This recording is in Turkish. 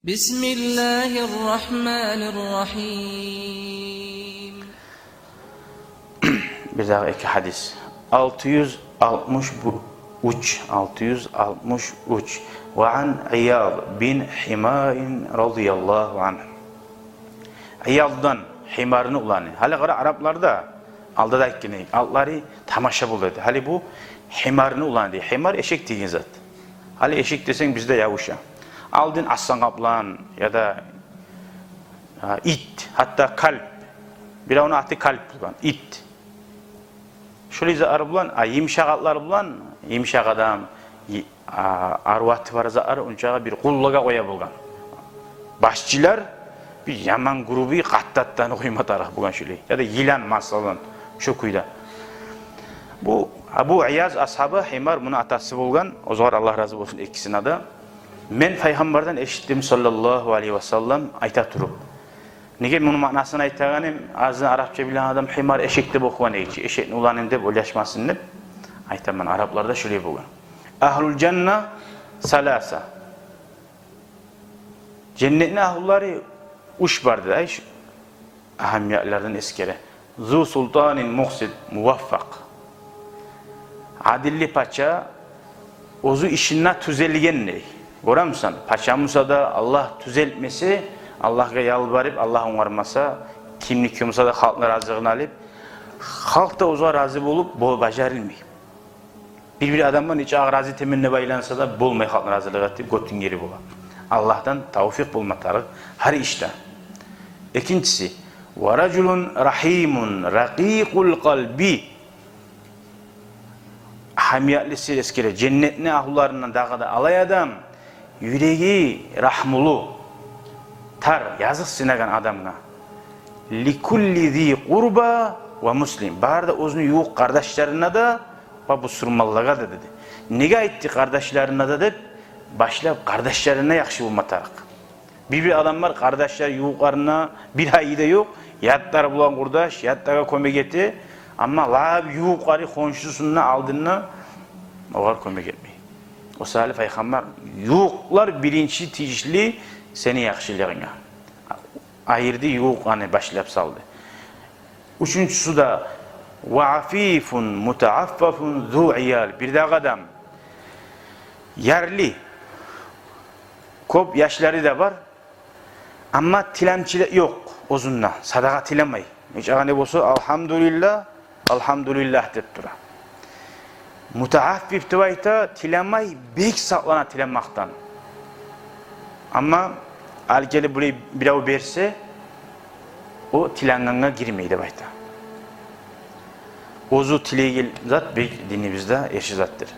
Bismillahirrahmanirrahim. Bir daha iki hadis. 663 ve an İyad bin Himar radıyallahu anh. İyad'dan Himar'ını ulanı. Hali qara Araplarda aldı da ikkini. Altları tamaşa buladı. Hali bu Himar'ını ulanı. Himar eşek degan zat. Hali eşek desen bizde yavuşa. Aldın aslan kaplan ya da it, hatta kalp. Bir onu atı kalp bulan, it. Şöyle arı bulan, yemşak atlar bulan, yemşak adam, arvatı var zar, onca bir kullaga koya bulgan. Başçılar bir yaman grubu kattattan koyma taraf bulan şöyle. Ya da yılan masalan, şu kuyda. Bu Abu Iyaz ashabı Himar bunu atası bulgan. O zaman Allah razı olsun ikisinin adı. Men Peygamberden eşittim sallallahu aleyhi ve sellem ayta turup. Nege bunun manasını aytaganim, azın Arapça bilen adam Himar eşek deb okugan eşi. Eşekni ulanın deb oylaşmasın deb aytaman. Araplarda şöyle bulgan. Ahlul cennet salasa. Cennetin ahulları uç bardı. Ayş ahamiyetlerden eskere. Zu sultanin muhsid muvaffak. Adilli paça ozu işinna tüzelgen ne? Göramsan, paçamıza da Allah düzeltmesi, Allah'a yalvarıp, Allah onarmasa, kimlik yumsa da halkın razılığını alıp, halk da oza razı bulup, bol bacarılmıyor. Bir adamın hiç razı teminne baylansa da, bulmay halkın razılığı etip, götün yeri bular. Allah'tan tavfik bulmatarı, her işte. İkincisi, وَرَجُلٌ رَحِيمٌ رَقِيقُ الْقَلْبِ Hamiyatlisi eskere, cennetin ahullarından dağıda alay adam, yüreği rahmulu, tar, yazık sinegan adamına. Likulli zi kurba ve muslim. Barda özünü yuğuk kardeşlerine de ve bu surmallığa da dedi. Nega etti kardeşlerine de dedi, başlayıp kardeşlerine yakşı bulmatarak. Bir adam var, kardeşler yuğuklarına bir ayı da yok, yatlar bulan kurdaş, yatlara kömek etti, ama lab yuğukları konşusuna aldığına oğar kömek etmeyi. O salih Peygamber yuğuklar birinci tijli seni yakşılığına. Ayırdı yuğuklarını başlayıp saldı. Üçüncüsü de وَعَفِيفٌ مُتَعَفَّفٌ ذُو عِيَالٍ Bir de adam yerli kop yaşları da var ama tilemçiler yok ozunla. Sadaka tilemey. Hiç ağane olsa elhamdülillah elhamdülillah deyip dura. Mutaaffif tıvayta tilemay bek saklana tilemaktan. Ama algeli burayı birav berse o tilenganga girmeydi bayta. Ozu tilegil zat bek dinimizde eşi zattır.